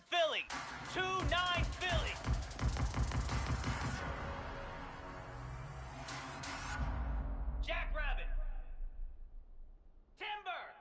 Philly! 2-9 Philly! Jackrabbit! Timber!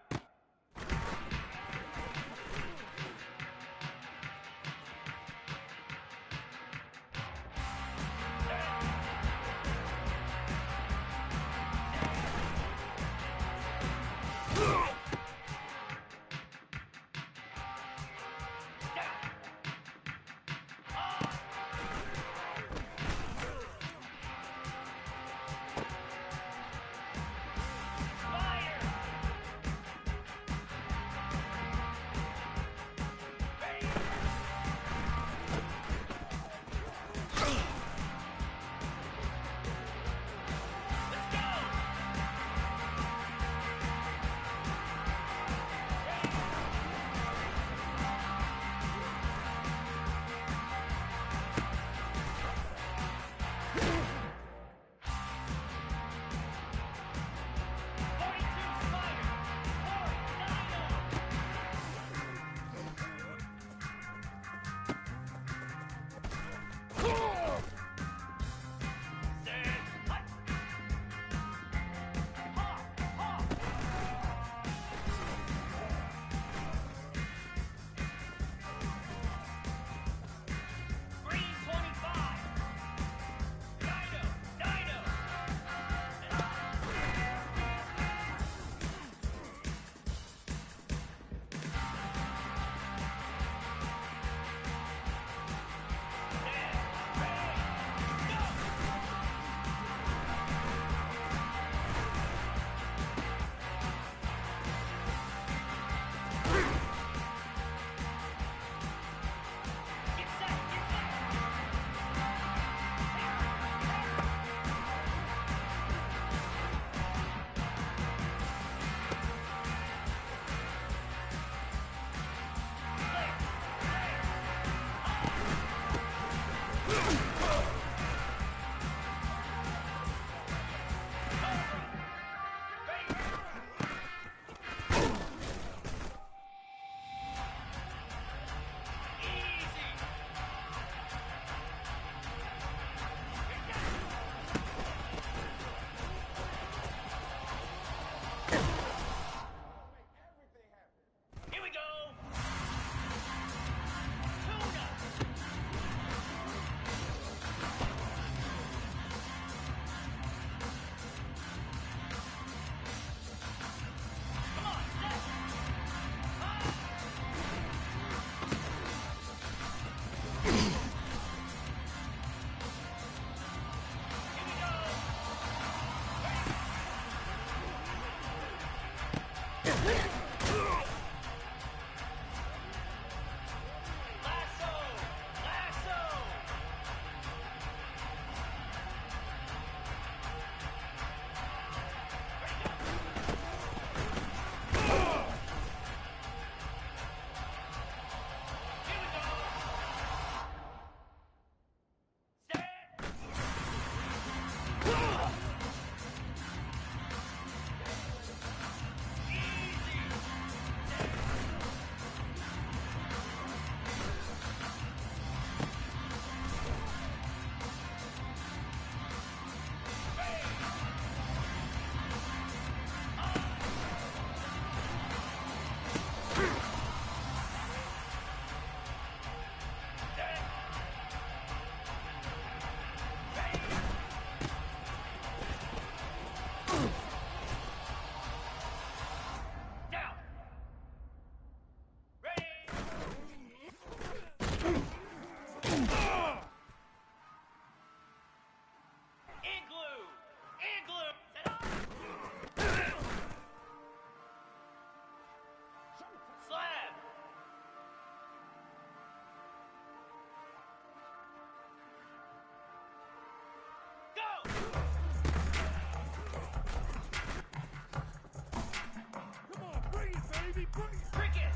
Cricket.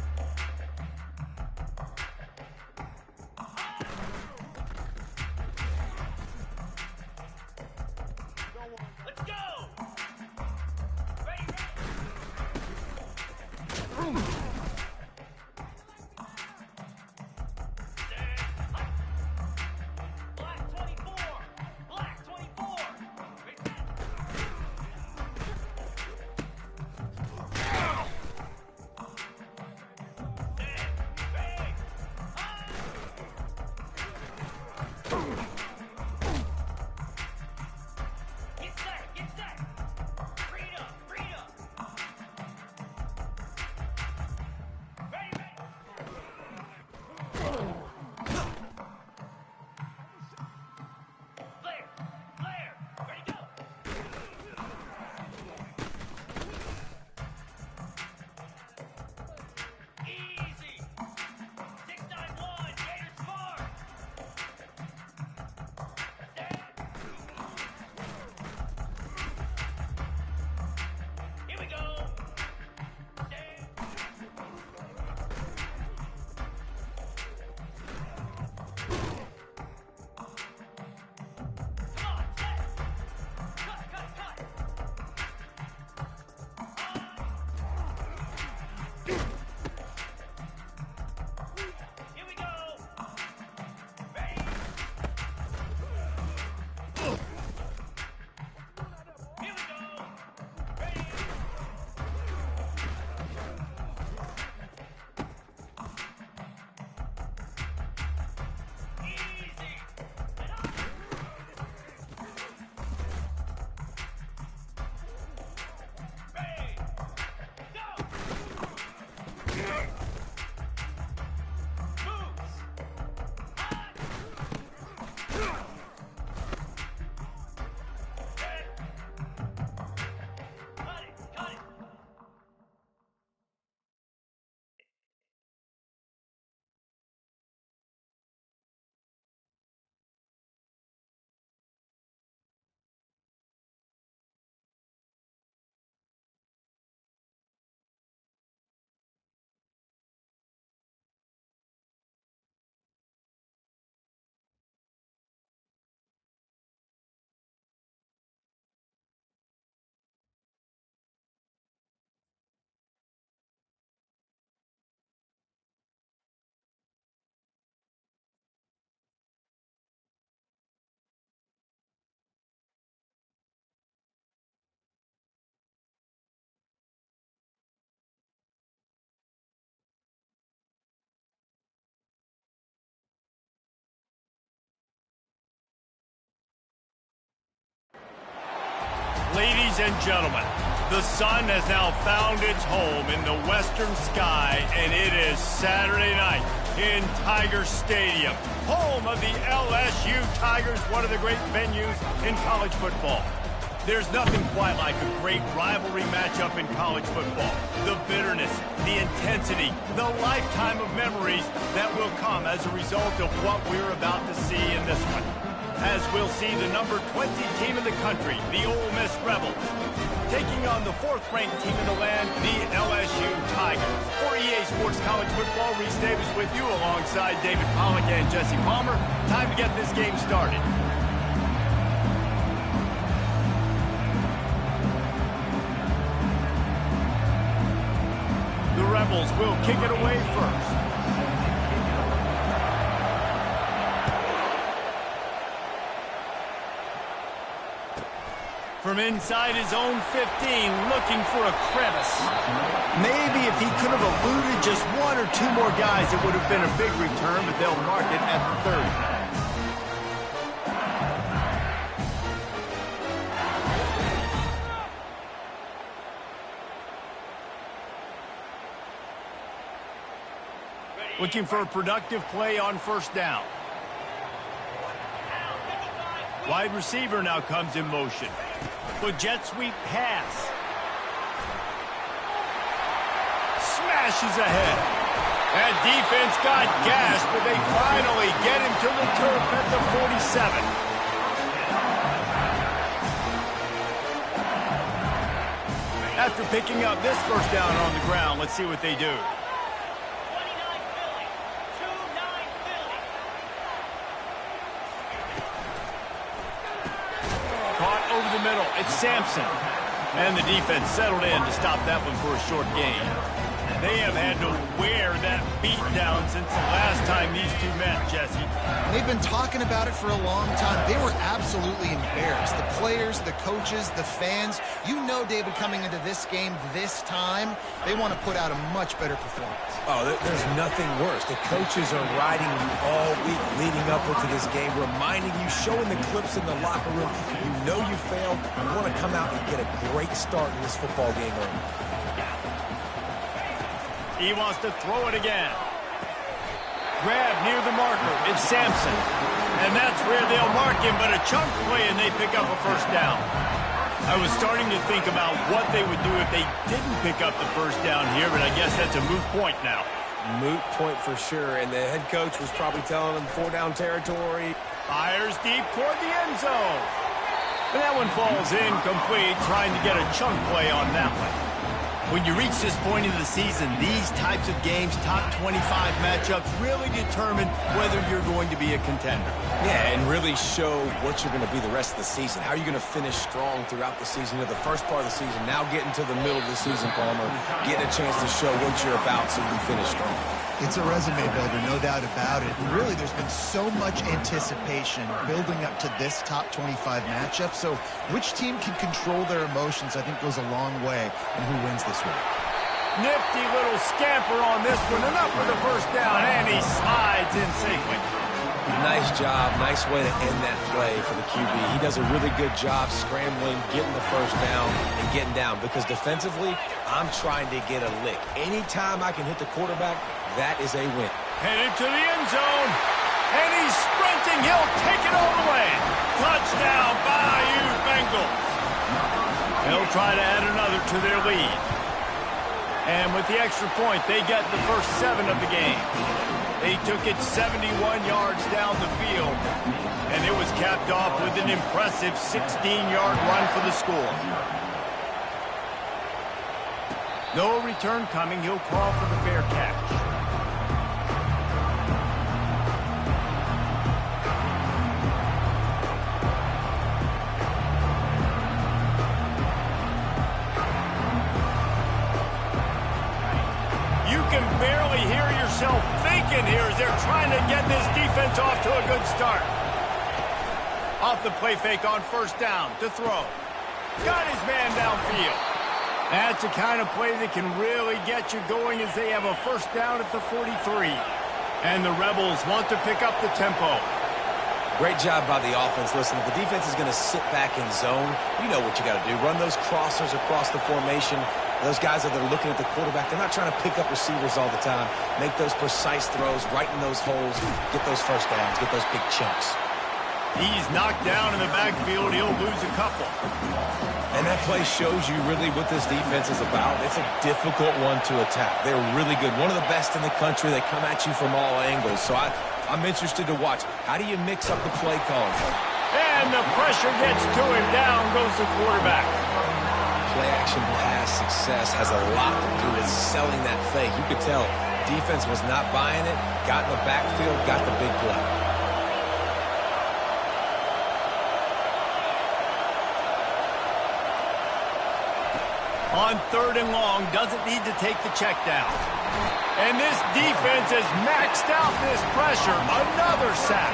Let's go. Ready, ready. Black 24. Black 24. Reset. Get set, get set. Freedom, freedom. Ready, ready. Flare, flare. Ready, go. Easy. 691, Gator Smart. Here we go. Come on, set. Cut, cut, cut. Here we go. Ready. Here we go. Ready. Easy. And up. Ready. Go. Moves. Hot. Set. Cut it, cut it. Ladies and gentlemen, the sun has now found its home in the western sky, and it is Saturday night in Tiger Stadium, home of the LSU Tigers, one of the great venues in college football. There's nothing quite like a great rivalry matchup in college football. The bitterness, the intensity, the lifetime of memories that will come as a result of what we're about to see in this one. As we'll see the number 20 team in the country, the Ole Miss Rebels, taking on the 4th-ranked team in the land, the LSU Tigers. For EA Sports College Football, Reese Davis with you alongside David Pollack and Jesse Palmer. Time to get this game started. The Rebels will kick it away first. From inside his own 15, looking for a crevice. Maybe if he could have eluded just one or two more guys, it would have been a big return, but they'll mark it at the 30. Looking for a productive play on first down. Wide receiver now comes in motion. The jet sweep pass. Smashes ahead. That defense got gashed, but they finally get him to the turf at the 47. After picking up this first down on the ground, let's see what they do. 29 Philly. 2-9 Philly. Caught over the middle. It's Sampson. And the defense settled in to stop that one for a short gain. They have had to wear that beat down since the last time these two met, Jesse. They've been talking about it for a long time. They were absolutely embarrassed. The players, the coaches, the fans. You know, David, coming into this game this time, they want to put out a much better performance. Oh, there's nothing worse. The coaches are riding you all week leading up into this game, reminding you, showing the clips in the locker room. You know you failed. You want to come out and get a great start in this football game early. He wants to throw it again. Grab near the marker. It's Sampson. And that's where they'll mark him, but a chunk play and they pick up a first down. I was starting to think about what they would do if they didn't pick up the first down here, but I guess that's a moot point now. Moot point for sure, and the head coach was probably telling them 4-down territory. Fires deep toward the end zone. And that one falls incomplete, trying to get a chunk play on that one. When you reach this point in the season, these types of games, top 25 matchups, really determine whether you're going to be a contender. Yeah, and really show what you're going to be the rest of the season. How are you going to finish strong throughout the season? You know, the first part of the season, now getting to the middle of the season, Palmer, getting a chance to show what you're about so you can finish strong. It's a resume builder, no doubt about it. And really, there's been so much anticipation building up to this top 25 matchup. So which team can control their emotions, I think, goes a long way in who wins this one. Nifty little scamper on this one, and up for the first down, and he slides in safely. Nice job. Nice way to end that play for the QB. He does a really good job scrambling, getting the first down, and getting down. Because defensively, I'm trying to get a lick. Anytime I can hit the quarterback, that is a win. Headed to the end zone, and he's sprinting. He'll take it all the way. Touchdown, Bayou Bengals. They'll try to add another to their lead. And with the extra point, they get the first 7 of the game. They took it 71 yards down the field, and it was capped off with an impressive 16-yard run for the score. No return coming. He'll call for the fair catch. Barely hear yourself thinking here as they're trying to get this defense off to a good start. Off the play fake on first down to throw. Got his man downfield. That's the kind of play that can really get you going as they have a first down at the 43. And the Rebels want to pick up the tempo. Great job by the offense. Listen, if the defense is going to sit back in zone, you know what you got to do. Run those crossers across the formation. Those guys that are looking at the quarterback, they're not trying to pick up receivers all the time. Make those precise throws, right in those holes, get those first downs, get those big chunks. He's knocked down in the backfield. He'll lose a couple. And that play shows you really what this defense is about. It's a difficult one to attack. They're really good. One of the best in the country. They come at you from all angles. So I'm interested to watch. How do you mix up the play calls? And the pressure gets to him. Down goes the quarterback. Play-action pass success has a lot to do with selling that fake. You could tell defense was not buying it, got in the backfield, got the big play. On 3rd and long, doesn't need to take the check down. And this defense has maxed out this pressure. Another sack.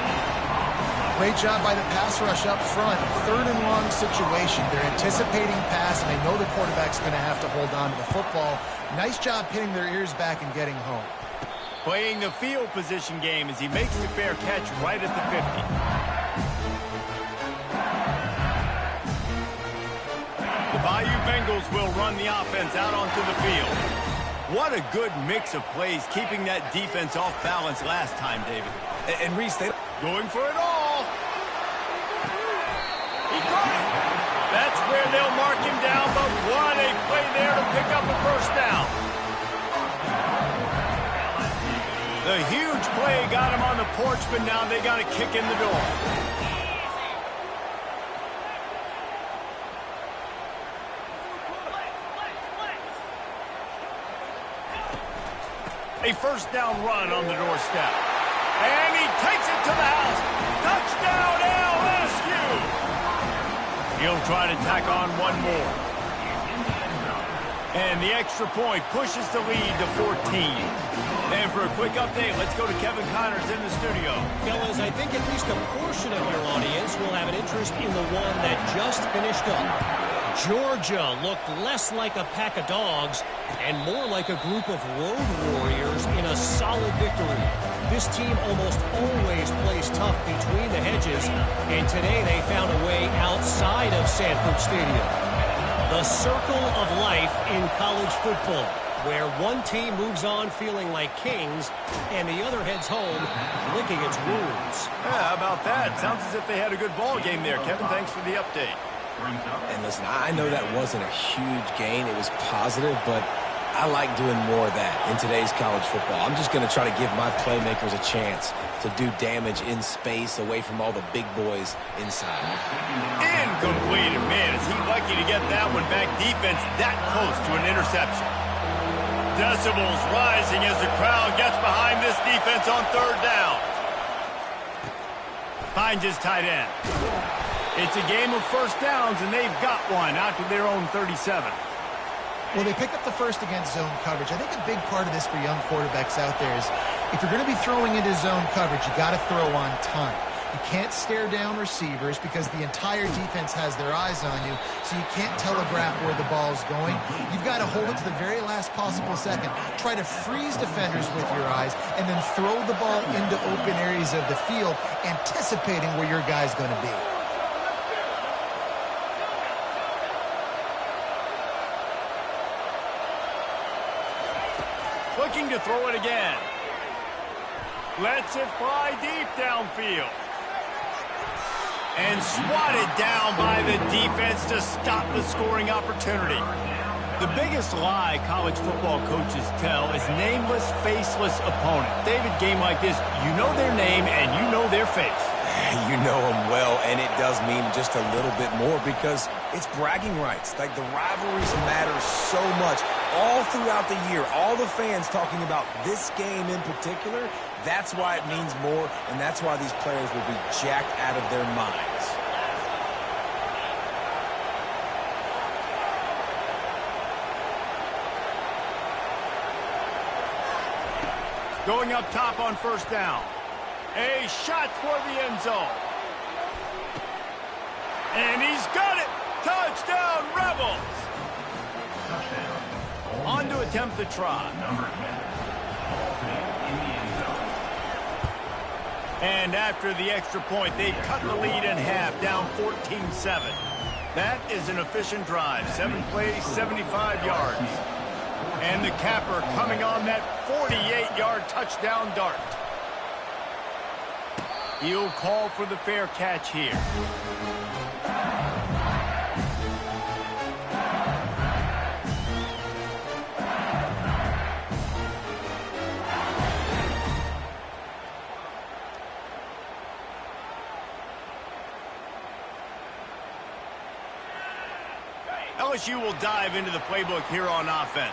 Great job by the pass rush up front. 3rd and long situation. They're anticipating pass, and they know the quarterback's going to have to hold on to the football. Nice job pinning their ears back and getting home. Playing the field position game as he makes the fair catch right at the 50. The Bayou Bengals will run the offense out onto the field. What a good mix of plays, keeping that defense off balance last time, David. And Reese, they going for it all. He got it. That's where they'll mark him down, but what a play there to pick up a first down. The huge play got him on the porch, but now they got a kick in the door. A first down run on the doorstep. And he takes it to the house. Touchdown, LSU! He'll try to tack on one more. And the extra point pushes the lead to 14. And for a quick update, let's go to Kevin Connors in the studio. Fellas, I think at least a portion of your audience will have an interest in the one that just finished up. Georgia looked less like a pack of dogs and more like a group of road warriors in a solid victory. This team almost always plays tough between the hedges, and today they found a way outside of Sanford Stadium. The circle of life in college football, where one team moves on feeling like kings and the other heads home licking its wounds. Yeah, how about that? Sounds as if they had a good ball game there. Kevin, thanks for the update. And listen, I know that wasn't a huge gain. It was positive, but I like doing more of that in today's college football. I'm just going to try to give my playmakers a chance to do damage in space away from all the big boys inside. Incomplete. Man, is he lucky to get that one back. Defense that close to an interception. Decibels rising as the crowd gets behind this defense on third down. Finds his tight end. It's a game of first downs, and they've got one out to their own 37. Well, they pick up the first against zone coverage. I think a big part of this for young quarterbacks out there is if you're going to be throwing into zone coverage, you got to throw on time. You can't stare down receivers because the entire defense has their eyes on you, so you can't telegraph where the ball's going. You've got to hold it to the very last possible second. Try to freeze defenders with your eyes and then throw the ball into open areas of the field, anticipating where your guy's going to be. Looking to throw it again. Lets it fly deep downfield. And swatted down by the defense to stop the scoring opportunity. The biggest lie college football coaches tell is nameless, faceless opponent. David, game like this, you know their name and you know their face. You know them well, and it does mean just a little bit more because it's bragging rights. Like, the rivalries matter so much all throughout the year. All the fans talking about this game in particular, that's why it means more, and that's why these players will be jacked out of their minds. Going up top on first down. A shot toward the end zone. And he's got it. Touchdown, Rebels. On to attempt the try. And after the extra point, they've cut the lead in half, down 14-7. That is an efficient drive. 7 plays, 75 yards. And the capper coming on that 48-yard touchdown dart. He'll call for the fair catch here. LSU will dive into the playbook here on offense.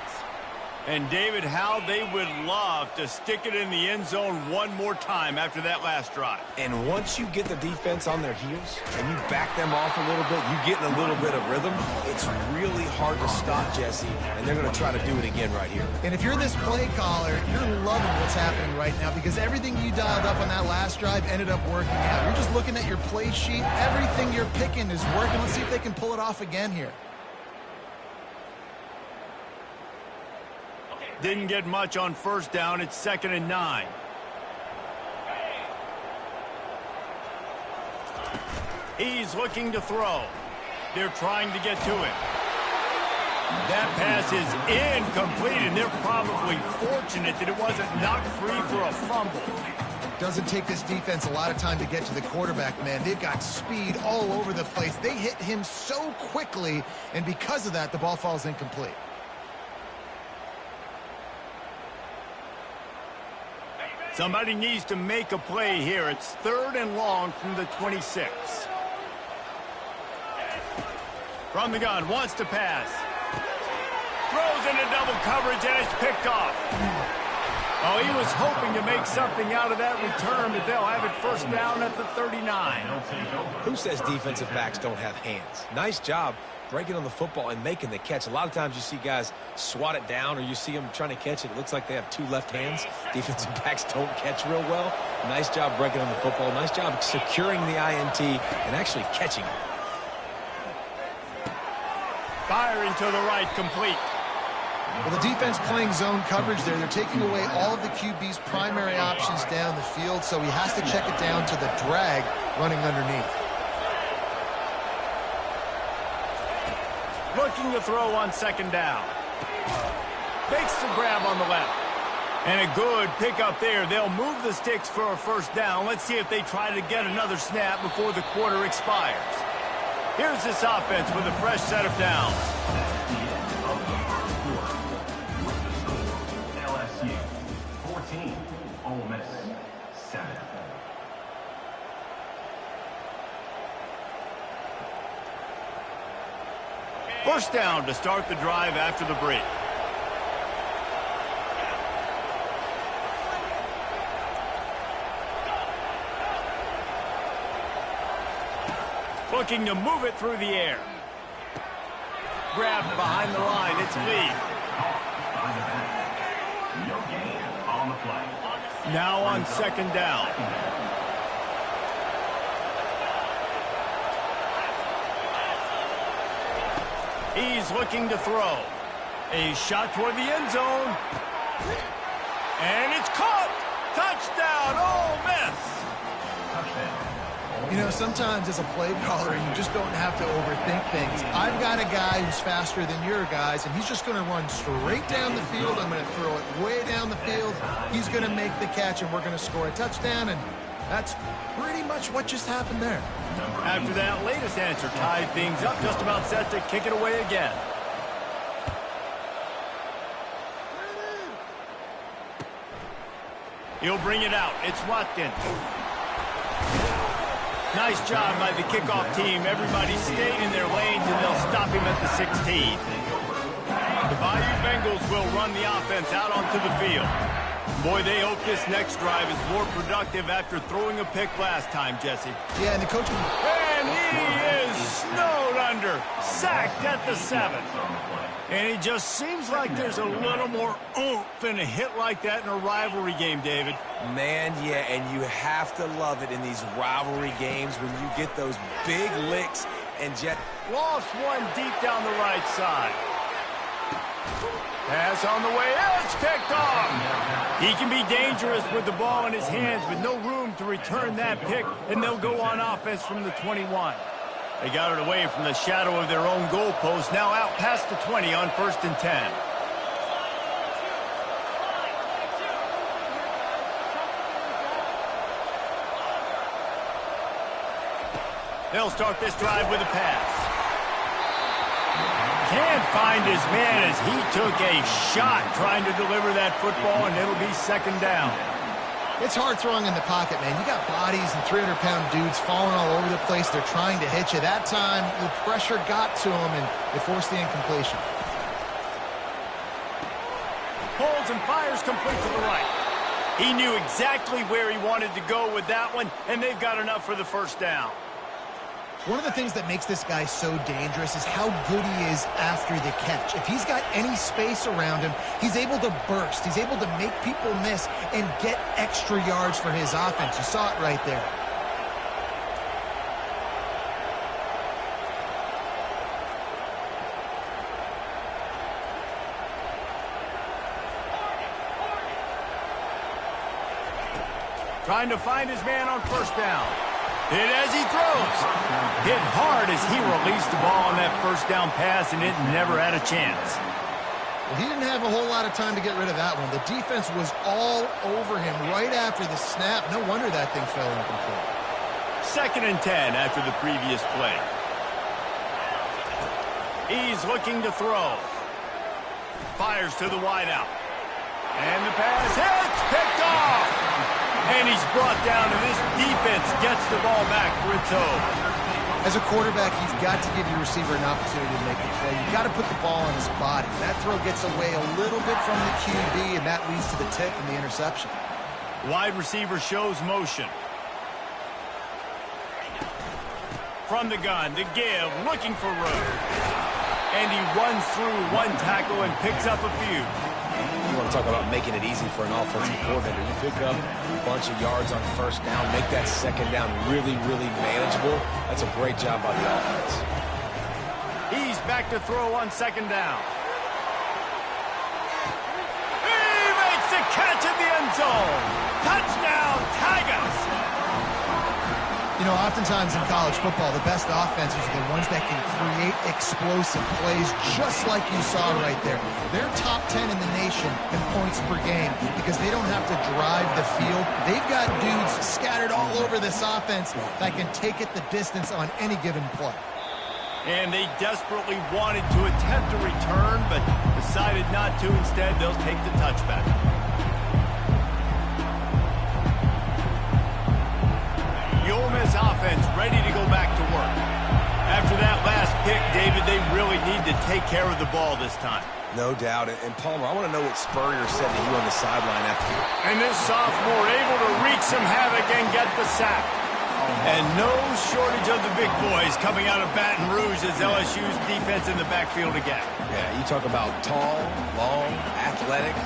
And, David, how they would love to stick it in the end zone one more time after that last drive. And once you get the defense on their heels and you back them off a little bit, you get in a little bit of rhythm, it's really hard to stop, Jesse, and they're going to try to do it again right here. And if you're this play caller, you're loving what's happening right now because everything you dialed up on that last drive ended up working out. You're just looking at your play sheet. Everything you're picking is working. Let's see if they can pull it off again here. Didn't get much on first down. It's 2nd and 9. He's looking to throw. They're trying to get to him. That pass is incomplete, and they're probably fortunate that it wasn't knocked free for a fumble. Doesn't take this defense a lot of time to get to the quarterback, man. They've got speed all over the place. They hit him so quickly, and because of that, the ball falls incomplete. Somebody needs to make a play here. It's 3rd and long from the 26. From the gun, wants to pass. Throws into double coverage, and it's picked off. Oh, he was hoping to make something out of that return, but they'll have it first down at the 39. Who says defensive backs don't have hands? Nice job breaking on the football and making the catch. A lot of times you see guys swat it down or you see them trying to catch it. It looks like they have two left hands. Defensive backs don't catch real well. Nice job breaking on the football. Nice job securing the INT and actually catching it. Firing to the right, complete. Well, the defense playing zone coverage there. They're taking away all of the QB's primary options down the field, so he has to check it down to the drag running underneath. Looking to throw on second down. Fakes the grab on the left. And a good pickup there. They'll move the sticks for a first down. Let's see if they try to get another snap before the quarter expires. Here's this offense with a fresh set of downs. LSU 14, Ole Miss 7. First down to start the drive after the break. Looking to move it through the air. Grab behind the line. It's Lee. No gain on the play. Now on second down. He's looking to throw. A shot toward the end zone. And it's caught. Touchdown, Ole Miss. You know, sometimes as a play caller, you just don't have to overthink things. I've got a guy who's faster than your guys, and he's just going to run straight down the field. I'm going to throw it way down the field. He's going to make the catch, and we're going to score a touchdown, and that's pretty much what just happened there. After that latest answer tied things up, just about set to kick it away again. He'll bring it out. It's Watkins. Nice job by the kickoff team. Everybody stayed in their lanes, and they'll stop him at the 16. The Bayou Bengals will run the offense out onto the field. Boy, they hope this next drive is more productive after throwing a pick last time, Jesse. Yeah, and the coach... And he is snowed under, sacked at the 7. And it just seems like there's a little more oomph in a hit like that in a rivalry game, David. Man, yeah, and you have to love it in these rivalry games when you get those big licks and Lost one deep down the right side. Pass on the way. It's picked off. He can be dangerous with the ball in his hands, but no room to return that pick, and they'll go on offense from the 21. They got it away from the shadow of their own goalpost, now out past the 20 on 1st and 10. They'll start this drive with a pass. Can't find his man as he took a shot trying to deliver that football, and it'll be second down. It's hard throwing in the pocket, man. You got bodies and 300-pound dudes falling all over the place. They're trying to hit you. That time, the pressure got to him, and they forced the incompletion. Pulls and fires complete to the right. He knew exactly where he wanted to go with that one, and they've got enough for the first down. One of the things that makes this guy so dangerous is how good he is after the catch. If he's got any space around him, he's able to burst. He's able to make people miss and get extra yards for his offense. You saw it right there. Trying to find his man on first down. Hit as he throws. Hit hard as he released the ball on that first down pass, and it never had a chance. Well, he didn't have a whole lot of time to get rid of that one. The defense was all over him right after the snap. No wonder that thing fell incomplete. 2nd and 10 after the previous play. He's looking to throw. Fires to the wideout. And the pass hits, picked off. And he's brought down, and this defense gets the ball back for its own. As a quarterback, you've got to give your receiver an opportunity to make a play. You've got to put the ball on his body. That throw gets away a little bit from the QB, and that leads to the tip and the interception. Wide receiver shows motion. From the gun, to give, looking for room. And he runs through one tackle and picks up a few. You want to talk about making it easy for an offensive coordinator. You pick up a bunch of yards on first down, make that second down really, really manageable. That's a great job by the offense. He's back to throw on second down. He makes the catch in the end zone. Touchdown, Tigers! You know, oftentimes in college football, the best offenses are the ones that can create explosive plays, just like you saw right there. They're top 10 in the nation in points per game because they don't have to drive the field. They've got dudes scattered all over this offense that can take it the distance on any given play. And they desperately wanted to attempt a return, but decided not to. Instead, they'll take the touchback. The Ole Miss offense ready to go back to work. After that last pick, David, they really need to take care of the ball this time. No doubt. And Palmer, I want to know what Spurrier said to you on the sideline after. And this sophomore able to wreak some havoc and get the sack. And no shortage of the big boys coming out of Baton Rouge as LSU's defense in the backfield again. Yeah, you talk about tall, long, athletic,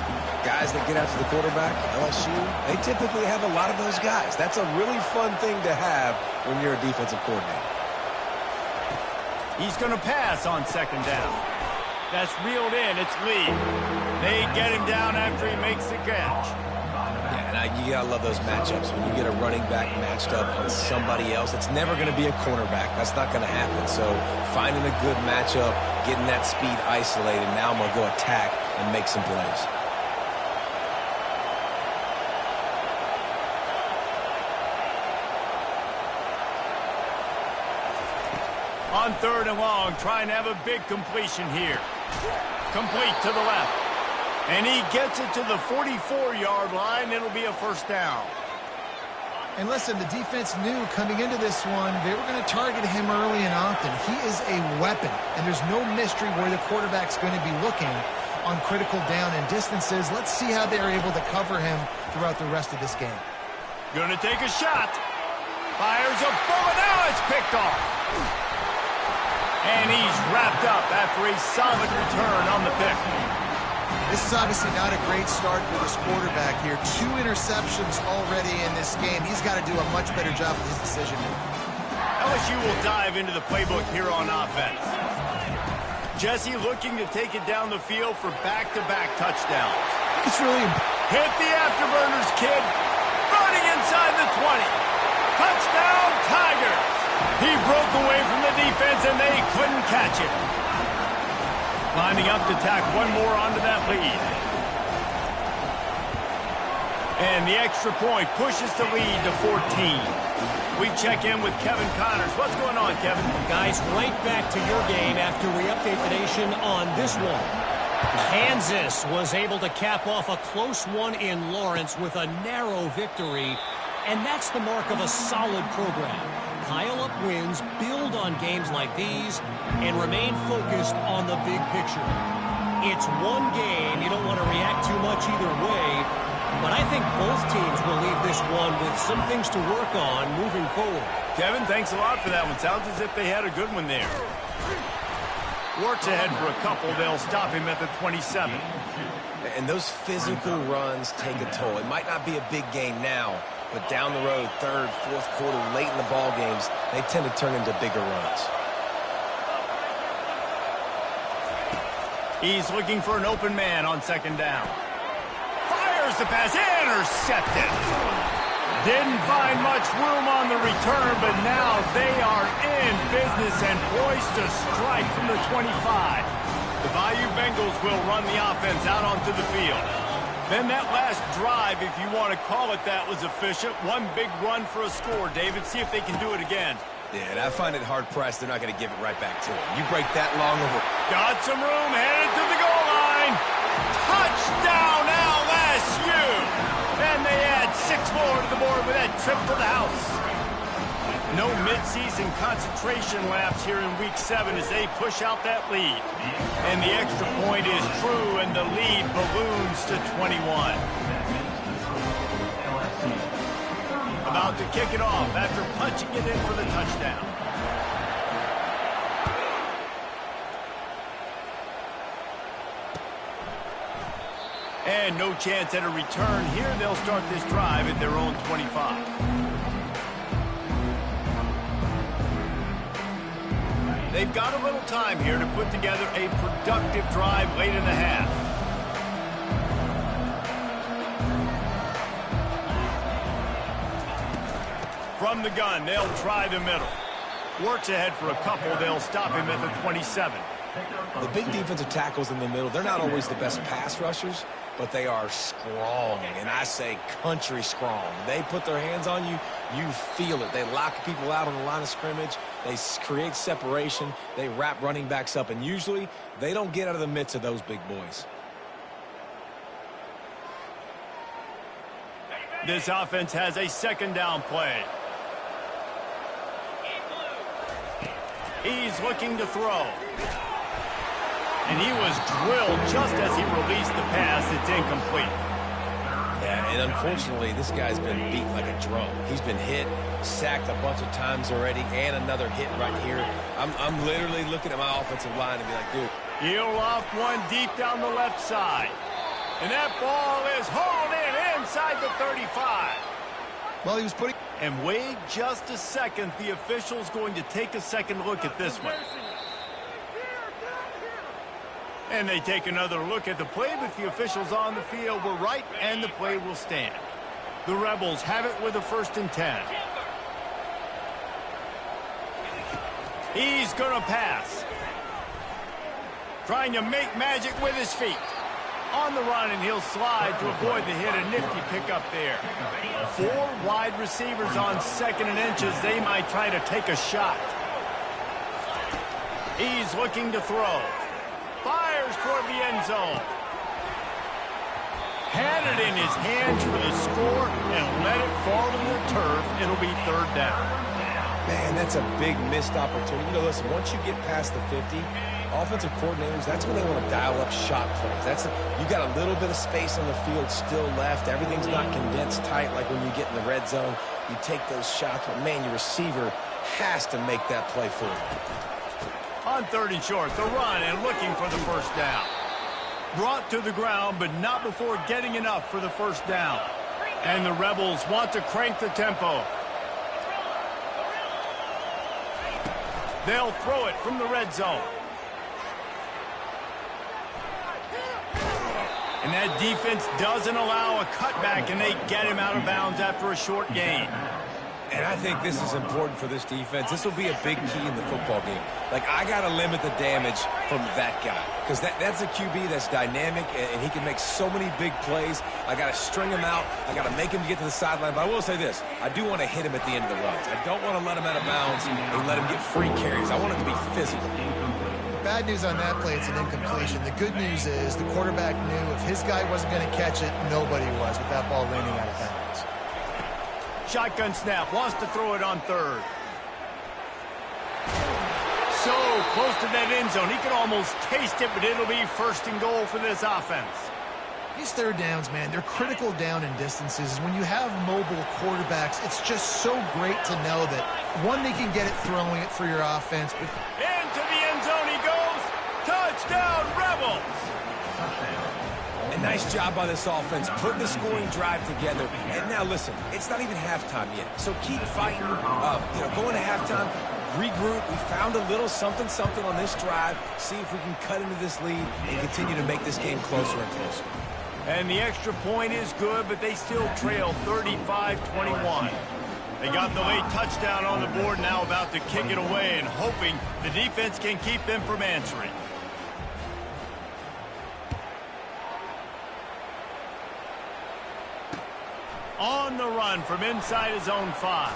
guys that get after the quarterback, LSU, they typically have a lot of those guys. That's a really fun thing to have when you're a defensive coordinator. He's going to pass on second down. That's reeled in. It's Lee. They get him down after he makes the catch. Yeah, and you got to love those matchups. When you get a running back matched up on somebody else, it's never going to be a cornerback. That's not going to happen. So finding a good matchup, getting that speed isolated, now I'm going to go attack and make some plays. On third and long, trying to have a big completion here. Complete to the left. And he gets it to the 44-yard line. It'll be a first down. And listen, the defense knew coming into this one, they were going to target him early and often. He is a weapon, and there's no mystery where the quarterback's going to be looking on critical down and distances. Let's see how they're able to cover him throughout the rest of this game. Going to take a shot. Fires a bullet. Now it's picked off. And he's wrapped up after a solid return on the pick. This is obviously not a great start for this quarterback here. 2 interceptions already in this game. He's got to do a much better job with his decision-making. LSU will dive into the playbook here on offense. Jesse looking to take it down the field for back-to-back touchdowns. It's really hit the afterburners, kid. Running inside the 20. Touchdown, Tigers. He broke away from the defense, and they couldn't catch it. Lining up to tack one more onto that lead. And the extra point pushes the lead to 14. We check in with Kevin Connors. What's going on, Kevin? Guys, right back to your game after we update the nation on this one. Kansas was able to cap off a close one in Lawrence with a narrow victory, and that's the mark of a solid program. Pile up wins, build on games like these, and remain focused on the big picture. It's one game. You don't want to react too much either way, but I think both teams will leave this one with some things to work on moving forward. Kevin, thanks a lot for that one. Sounds as if they had a good one there. Works ahead for a couple. They'll stop him at the 27. And those physical runs take a toll. It might not be a big game now, but down the road, third, fourth quarter, late in the ball games, they tend to turn into bigger runs. He's looking for an open man on second down. Fires the pass, intercepted. Didn't find much room on the return, but now they are in business and poised to strike from the 25. The Bayou Bengals will run the offense out onto the field. Then that last drive, if you want to call it that, was efficient. One big run for a score. David, see if they can do it again. Yeah, and I find it hard-pressed. They're not going to give it right back to him. You break that long over. Got some room, headed to the goal line. Touchdown, LSU! And they add 6 more to the board with that trip to the house. No midseason concentration laps here in Week 7 as they push out that lead. And the extra point is true, and the lead balloons to 21. About to kick it off after punching it in for the touchdown. And no chance at a return here. They'll start this drive at their own 25. They've got a little time here to put together a productive drive late in the half. From the gun, they'll try the middle. Works ahead for a couple. They'll stop him at the 27. The big defensive tackles in the middle, they're not always the best pass rushers, but they are strong, and I say country strong. They put their hands on you, you feel it. They lock people out on the line of scrimmage. They create separation. They wrap running backs up, and usually they don't get out of the midst of those big boys. This offense has a second down play. He's looking to throw. And he was drilled just as he released the pass. It's incomplete. Yeah, and unfortunately, this guy's been beat like a drum. He's been hit, sacked a bunch of times already, and another hit right here. I'm literally looking at my offensive line and be like, dude. He'll off one deep down the left side. And that ball is hauled in inside the 35. Well, he was putting... And wait just a second. The official's going to take a second look at this one. And they take another look at the play, but the officials on the field were right, and the play will stand. The Rebels have it with a 1st and 10. He's going to pass. Trying to make magic with his feet. On the run, and he'll slide to avoid the hit. A nifty pickup there. 4 wide receivers on 2nd and inches. They might try to take a shot. He's looking to throw. Fires toward the end zone. Had it in his hands for the score and let it fall to the turf. It'll be 3rd down. Man, that's a big missed opportunity. You know, listen, once you get past the 50, offensive coordinators, that's when they want to dial up shot plays. You got a little bit of space on the field still left. Everything's not condensed tight like when you get in the red zone. You take those shots, but man, your receiver has to make that play for you. On 3rd and short, the run and looking for the 1st down. Brought to the ground, but not before getting enough for the 1st down. And the Rebels want to crank the tempo. They'll throw it from the red zone. And that defense doesn't allow a cutback, and they get him out of bounds after a short gain. And I think this is important for this defense. This will be a big key in the football game. Like, I got to limit the damage from that guy. Because that's a QB that's dynamic, and he can make so many big plays. I got to string him out. I got to make him get to the sideline. But I will say this. I do want to hit him at the end of the runs. I don't want to let him out of bounds and let him get free carries. I want it to be physical. Bad news on that play, it's an incompletion. The good news is the quarterback knew if his guy wasn't going to catch it, nobody was with that ball landing out of bounds. Shotgun snap, wants to throw it on 3rd. So close to that end zone. He can almost taste it, but it'll be 1st and goal for this offense. These 3rd downs, man, they're critical down in distances. When you have mobile quarterbacks, it's just so great to know that, one, they can get it throwing it for your offense. But into the end zone he goes. Touchdown, Rebels. A nice job by this offense, putting the scoring drive together. And now, listen, it's not even halftime yet. So keep fighting. Going to halftime, regroup. We found a little something on this drive. See if we can cut into this lead and continue to make this game closer and closer. And the extra point is good, but they still trail 35-21. They got the late touchdown on the board, now about to kick it away and hoping the defense can keep them from answering. On the run from inside his own 5.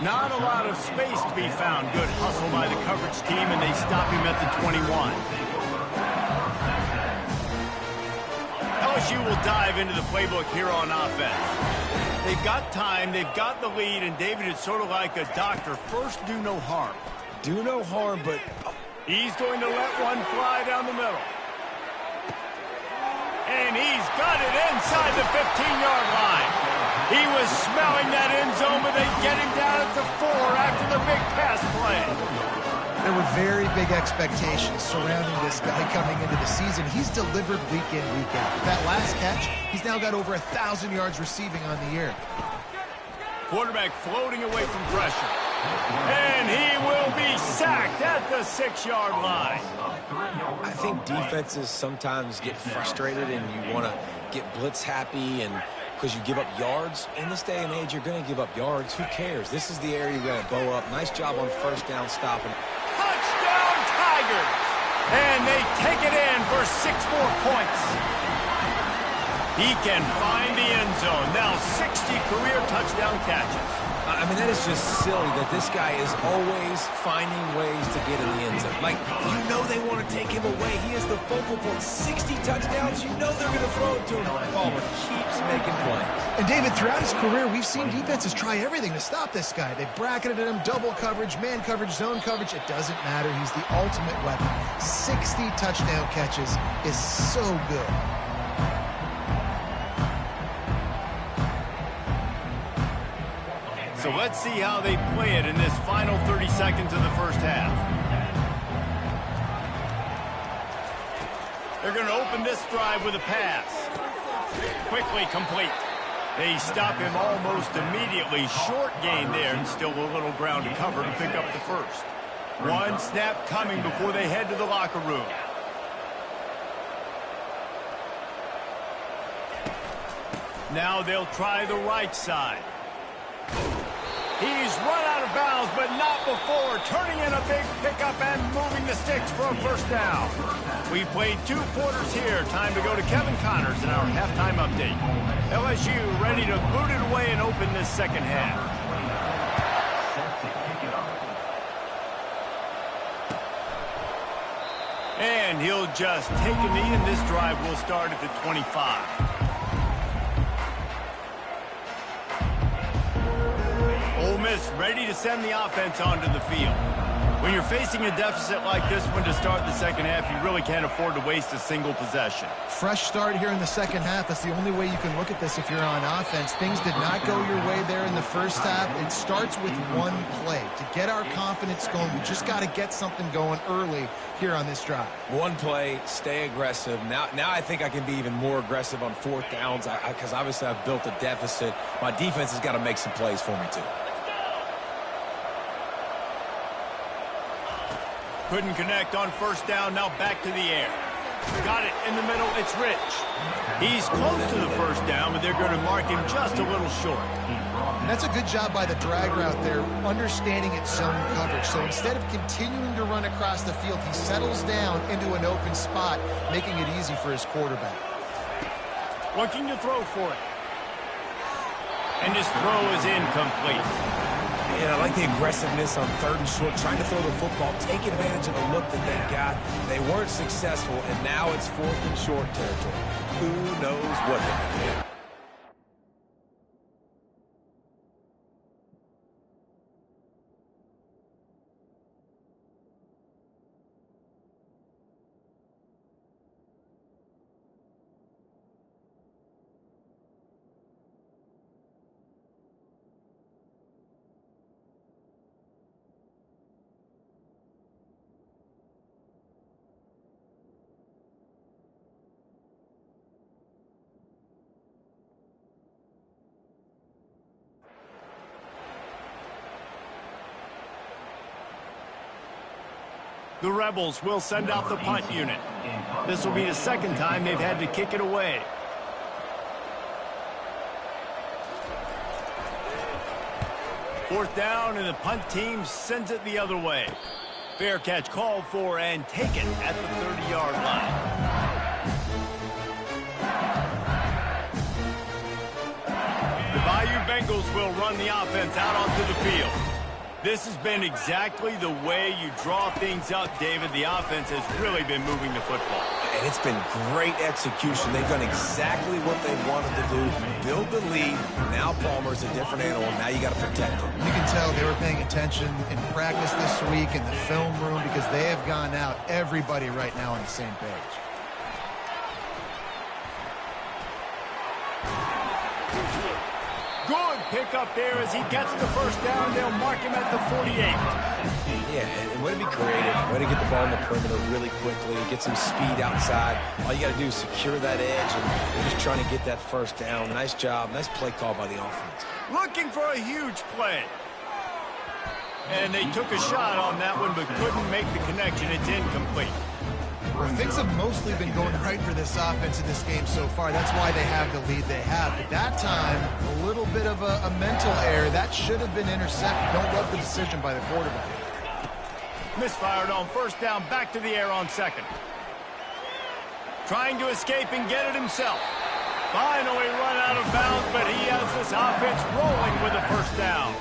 Not a lot of space to be found. Good hustle by the coverage team, and they stop him at the 21. LSU will dive into the playbook here on offense. They've got time, they've got the lead, and David is sort of like a doctor. First, do no harm. Do no harm, but... He's going to let one fly down the middle. And he's got it inside the 15-yard line. He was smelling that end zone, but they get him down at the 4 after the big pass play. There were very big expectations surrounding this guy coming into the season. He's delivered week in, week out. That last catch, he's now got over 1,000 yards receiving on the year. Quarterback floating away from pressure. And he will be sacked at the 6-yard line. I think defenses sometimes get frustrated and you want to get blitz happy and because you give up yards. In this day and age, you're going to give up yards. Who cares? This is the area you're going to bow up. Nice job on first down stopping. Touchdown, Tigers! And they take it in for 6 more points. He can find the end zone. Now 60 career touchdown catches. I mean, that is just silly that this guy is always finding ways to get in the end zone. Like, you know they want to take him away. He is the focal point. 60 touchdowns, you know they're going to throw it to him. Palmer keeps making plays. And David, throughout his career, we've seen defenses try everything to stop this guy. They've bracketed him, double coverage, man coverage, zone coverage. It doesn't matter. He's the ultimate weapon. 60 touchdown catches is so good. So let's see how they play it in this final 30 seconds of the first half. They're going to open this drive with a pass. Quickly complete. They stop him almost immediately. Short gain there, and still a little ground to cover to pick up the first. One snap coming before they head to the locker room. Now they'll try the right side. He's run out of bounds, but not before turning in a big pickup and moving the sticks for a first down. We've played 2 quarters here. Time to go to Kevin Connors in our halftime update. LSU ready to boot it away and open this second half. And he'll just take a knee, and this drive will start at the 25. Ole Miss ready to send the offense onto the field. When you're facing a deficit like this one to start the second half, you really can't afford to waste a single possession. Fresh start here in the second half. That's the only way you can look at this if you're on offense. Things did not go your way there in the first half. It starts with one play. To get our confidence going, we just got to get something going early here on this drive. One play, stay aggressive. Now I think I can be even more aggressive on 4th downs because obviously I've built a deficit. My defense has got to make some plays for me too. Couldn't connect on first down, now back to the air. Got it in the middle, it's Rich. He's close to the first down, but they're going to mark him just a little short. And that's a good job by the drag route there, understanding its zone coverage. So instead of continuing to run across the field, he settles down into an open spot, making it easy for his quarterback. Looking to throw for it. And his throw is incomplete. And I like the aggressiveness on 3rd and short, trying to throw the football, take advantage of the look that they got. They weren't successful, and now it's 4th and short territory. Who knows what they can do? The Rebels will send out the punt unit. This will be the second time they've had to kick it away. Fourth down, and the punt team sends it the other way. Fair catch called for and taken at the 30-yard line. The Bayou Bengals will run the offense out onto the field. This has been exactly the way you draw things up, David. The offense has really been moving the football. And it's been great execution. They've done exactly what they wanted to do. Build the lead. Now Palmer's a different animal. Now you got to protect him. You can tell they were paying attention in practice this week in the film room because they have gone out, everybody right now on the same page. Good pickup there as he gets the first down. They'll mark him at the 48. Yeah, and way to be creative. Way to get the ball in the perimeter really quickly. Get some speed outside. All you got to do is secure that edge, and they're just trying to get that first down. Nice job. Nice play call by the offense. Looking for a huge play. And they took a shot on that one, but couldn't make the connection. It's incomplete. Well, things have mostly been going right for this offense in this game so far. That's why they have the lead they have. But that time, a little bit of a mental error. That should have been intercepted. Don't love the decision by the quarterback. Misfired on first down, back to the air on second. Trying to escape and get it himself. Finally run out of bounds, but he has this offense rolling with a first down.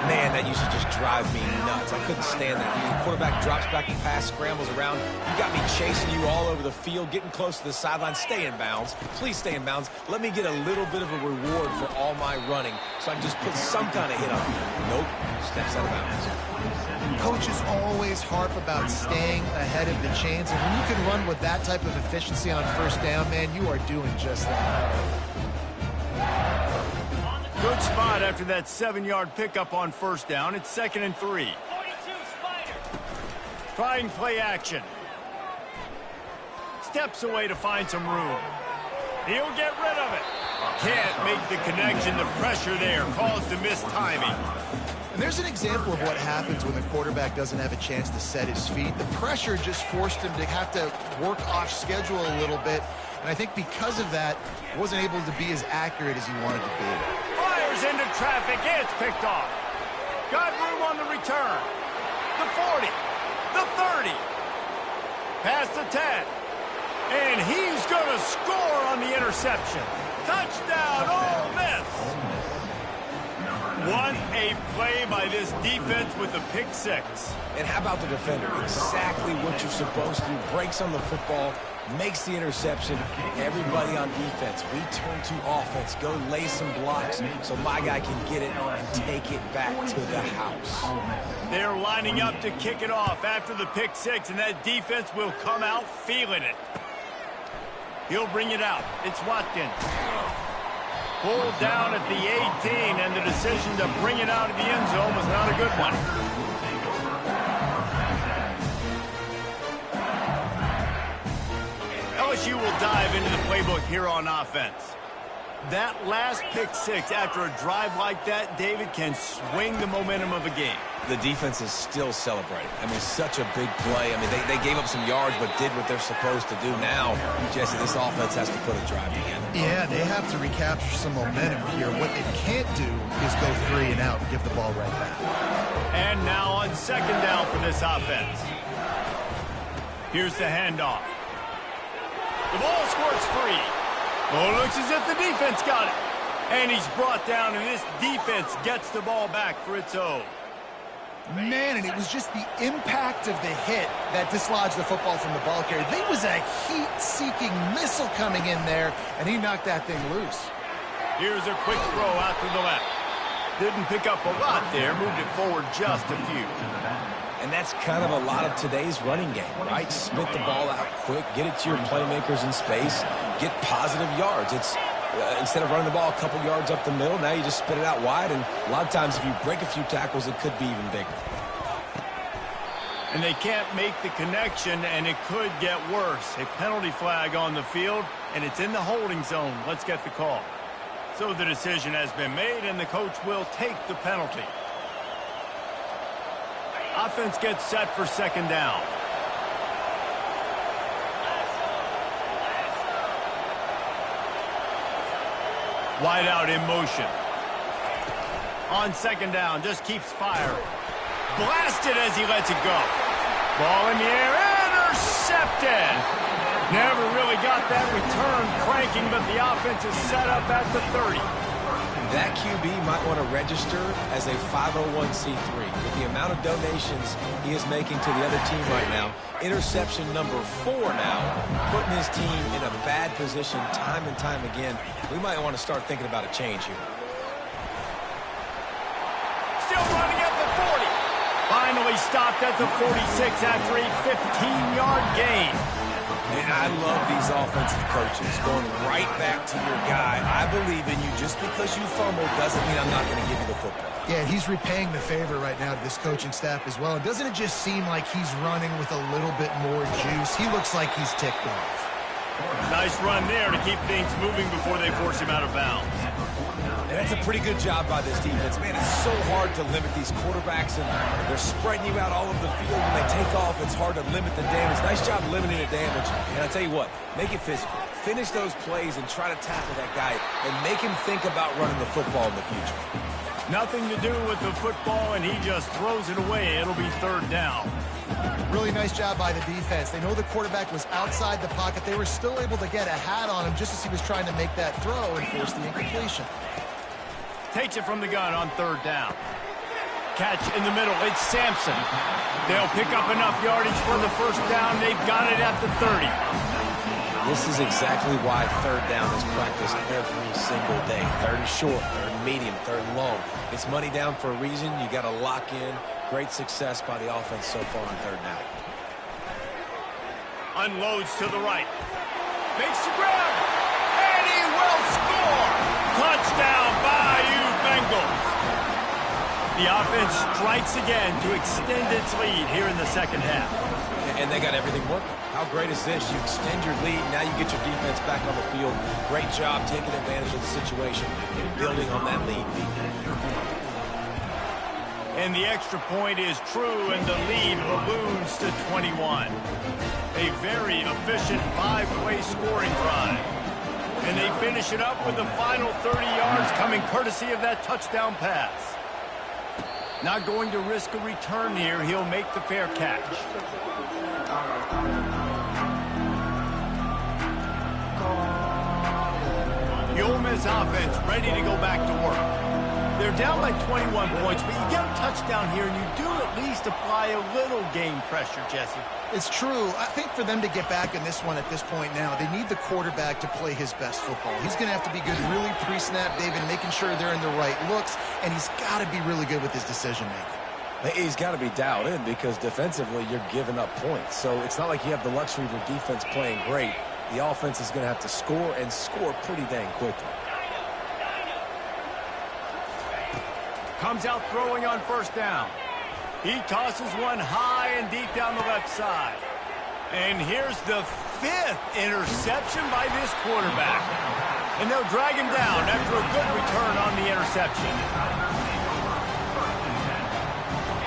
Man, that used to just drive me nuts. I couldn't stand that. The quarterback drops back the pass, scrambles around. You got me chasing you all over the field, getting close to the sideline. Stay in bounds. Please stay in bounds. Let me get a little bit of a reward for all my running so I can just put some kind of hit on you. Nope. Steps out of bounds. Coaches always harp about staying ahead of the chains, and when you can run with that type of efficiency on first down, man, you are doing just that. Good spot after that 7-yard pickup on first down. It's 2nd and 3. 42 Spider. Trying play action. Steps away to find some room. He'll get rid of it. Can't make the connection. The pressure there caused the missed timing. And there's an example of what happens when the quarterback doesn't have a chance to set his feet. The pressure just forced him to have to work off schedule a little bit. And I think because of that, wasn't able to be as accurate as he wanted to be. Fires into traffic. It's picked off. Got room on the return. The 40. The 30. Past the 10. And he's going to score on the interception. Touchdown, Ole Miss. What a play by this defense with the pick six. And how about the defender? Exactly what you're supposed to do. Breaks on the football, makes the interception. Everybody on defense, return to offense. Go lay some blocks so my guy can get it and take it back to the house. They're lining up to kick it off after the pick six, and that defense will come out feeling it. He'll bring it out. It's Watkins. Pulled down at the 18, and the decision to bring it out of the end zone was not a good one. LSU will dive into the playbook here on offense. That last pick six after a drive like that, David, can swing the momentum of a game. The defense is still celebrating. I mean, such a big play. I mean, they gave up some yards but did what they're supposed to do. Now, Jesse, this offense has to put a drive together. Yeah, they have to recapture some momentum here. What they can't do is go 3 and out and give the ball right back. And now on second down for this offense. Here's the handoff. The ball squirts free. Oh, looks as if the defense got it. And he's brought down, and this defense gets the ball back for its own. Man, and it was just the impact of the hit that dislodged the football from the ball carrier. There was a heat-seeking missile coming in there, and he knocked that thing loose. Here's a quick throw out to the left. Didn't pick up a lot there, moved it forward just a few. And that's kind of a lot of today's running game, right? Spit the ball out quick, get it to your playmakers in space, get positive yards. It's instead of running the ball a couple yards up the middle, now you just spit it out wide, and a lot of times if you break a few tackles, it could be even bigger. And they can't make the connection, and it could get worse. A penalty flag on the field, and it's in the holding zone. Let's get the call. So the decision has been made, and the coach will take the penalty. Offense gets set for second down. Wide out in motion. On second down, just keeps firing. Blasted as he lets it go. Ball in the air, intercepted. Never really got that return cranking, but the offense is set up at the 30. That QB might want to register as a 501c3. With the amount of donations he is making to the other team right now, interception number 4 now, putting his team in a bad position time and time again. We might want to start thinking about a change here. Still running at the 40. Finally stopped at the 46 after a 15-yard gain. And I love these offensive coaches going right back to your guy. I believe in you. Just because you fumbled doesn't mean I'm not going to give you the football. Yeah, he's repaying the favor right now to this coaching staff as well. And doesn't it just seem like he's running with a little bit more juice? He looks like he's ticked off. Nice run there to keep things moving before they force him out of bounds. And that's a pretty good job by this defense. Man, it's so hard to limit these quarterbacks, and they're spreading you out all over the field. When they take off, it's hard to limit the damage. Nice job limiting the damage. And I'll tell you what, make it physical. Finish those plays and try to tackle that guy and make him think about running the football in the future. Nothing to do with the football, and he just throws it away. It'll be 3rd down. Really nice job by the defense. They know the quarterback was outside the pocket. They were still able to get a hat on him just as he was trying to make that throw and force the incompletion. Takes it from the gun on 3rd down. Catch in the middle. It's Sampson. They'll pick up enough yardage for the 1st down. They've got it at the 30. This is exactly why 3rd down is practiced every single day. 3rd and short, 3rd and medium, 3rd and long. It's money down for a reason. You got to lock in. Great success by the offense so far on 3rd down. Unloads to the right. Makes the grab. And he will score. Touchdown Bayou Bengals. The offense strikes again to extend its lead here in the 2nd half. And they got everything working. How great is this? You extend your lead, now you get your defense back on the field. Great job taking advantage of the situation and building on that lead. And the extra point is true, and the lead balloons to 21. A very efficient 5-play scoring drive. And they finish it up with the final 30 yards coming courtesy of that touchdown pass. Not going to risk a return here. He'll make the fair catch. The Ole Miss offense ready to go back to work. They're down by 21 points, but you get a touchdown here, and you do at least apply a little game pressure, Jesse. It's true. I think for them to get back in this one at this point now, they need the quarterback to play his best football. He's going to have to be good really pre-snap, David, making sure they're in the right looks, and he's got to be really good with his decision-making. He's got to be dialed in because defensively you're giving up points. So it's not like you have the luxury of your defense playing great. The offense is going to have to score and score pretty dang quickly. Comes out throwing on 1st down. He tosses one high and deep down the left side. And here's the 5th interception by this quarterback. And they'll drag him down after a good return on the interception.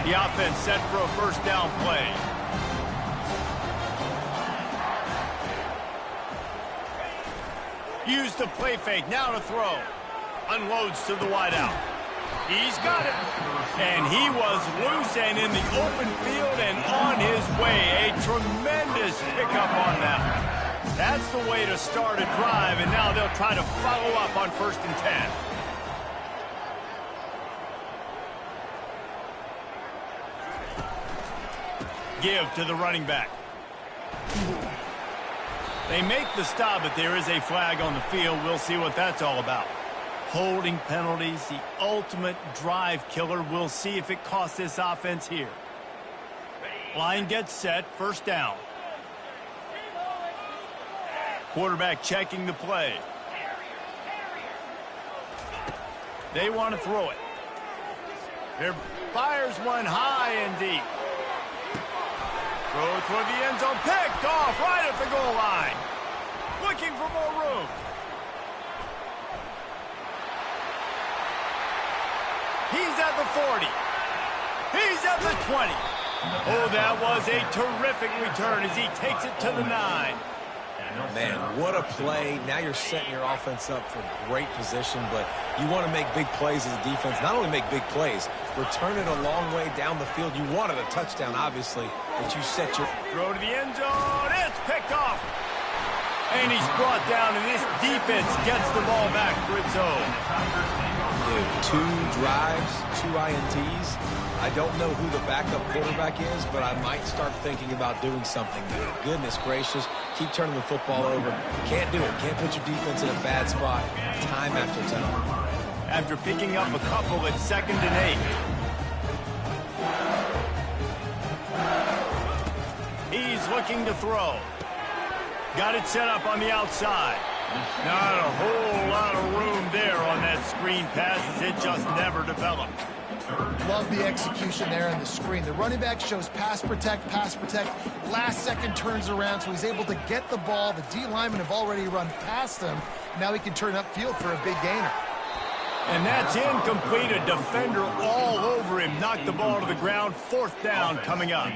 The offense set for a 1st down play. Use the play fake, now to throw. Unloads to the wideout. He's got it. And he was loose and in the open field and on his way. A tremendous pickup on that. That's the way to start a drive, and now they'll try to follow up on 1st and 10. Give to the running back. They make the stop, but there is a flag on the field. We'll see what that's all about. Holding penalties, the ultimate drive killer. We'll see if it costs this offense here. Line gets set, 1st down. Quarterback checking the play. They want to throw it. There fires one high and deep. Throw toward the end zone, picked off right at the goal line. Looking for more room. He's at the 40. He's at the 20. Oh, that was a terrific return as he takes it to the 9. Man, what a play. Now you're setting your offense up for great position, but you want to make big plays as a defense. Not only make big plays, return it a long way down the field. You wanted a touchdown, obviously, but you set your... Throw to the end zone. It's picked off. And he's brought down, and this defense gets the ball back for its own. 2 drives, 2 INTs. I don't know who the backup quarterback is, but I might start thinking about doing something there. Goodness gracious, keep turning the football over. Can't do it. Can't put your defense in a bad spot time after time. After picking up a couple at 2nd and 8. He's looking to throw. Got it set up on the outside. Not a whole lot of room there on that screen pass, as it just never developed. Love the execution there on the screen. The running back shows pass protect, last second turns around, so he's able to get the ball. The D linemen have already run past him. Now he can turn upfield for a big gainer. And that's incomplete. A defender all over him. Knocked the ball to the ground. 4th down coming up.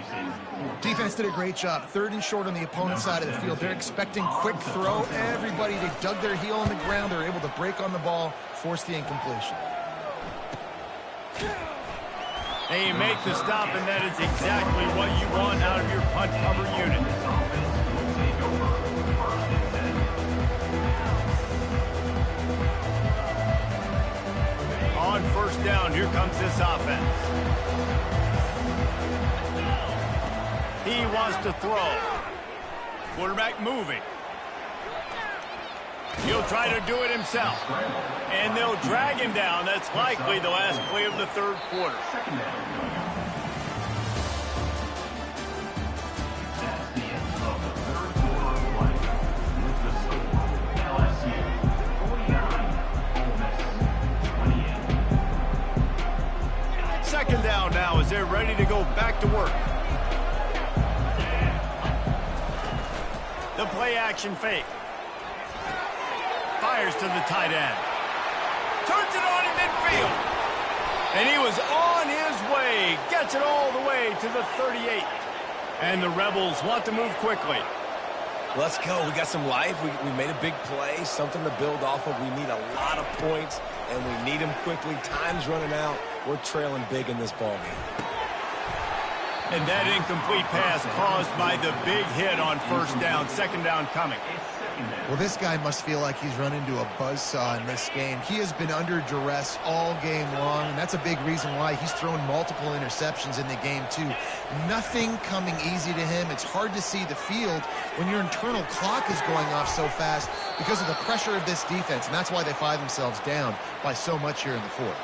Defense did a great job. 3rd and short on the opponent's side of the field. They're expecting quick throw. Everybody, they dug their heel on the ground. They're able to break on the ball, force the incompletion. They make the stop, and that is exactly what you want out of your punt cover unit. On 1st down, here comes this offense. He wants to throw. Quarterback moving. He'll try to do it himself. And they'll drag him down. That's likely the last play of the 3rd quarter. That's the end of the 3rd quarter of play. With the score, LSU 49, Ole Miss 28. 2nd down now as they're ready to go back to work. The play action fake. Fires to the tight end. Turns it on in midfield. And he was on his way. Gets it all the way to the 38. And the Rebels want to move quickly. Let's go. We got some life. We made a big play, something to build off of. We need a lot of points, and we need them quickly. Time's running out. We're trailing big in this ball game. And that incomplete pass caused by the big hit on 1st down. 2nd down coming. Well, this guy must feel like he's run into a buzzsaw in this game. He has been under duress all game long, and that's a big reason why he's thrown multiple interceptions in the game, too. Nothing coming easy to him. It's hard to see the field when your internal clock is going off so fast because of the pressure of this defense, and that's why they find themselves down by so much here in the 4th.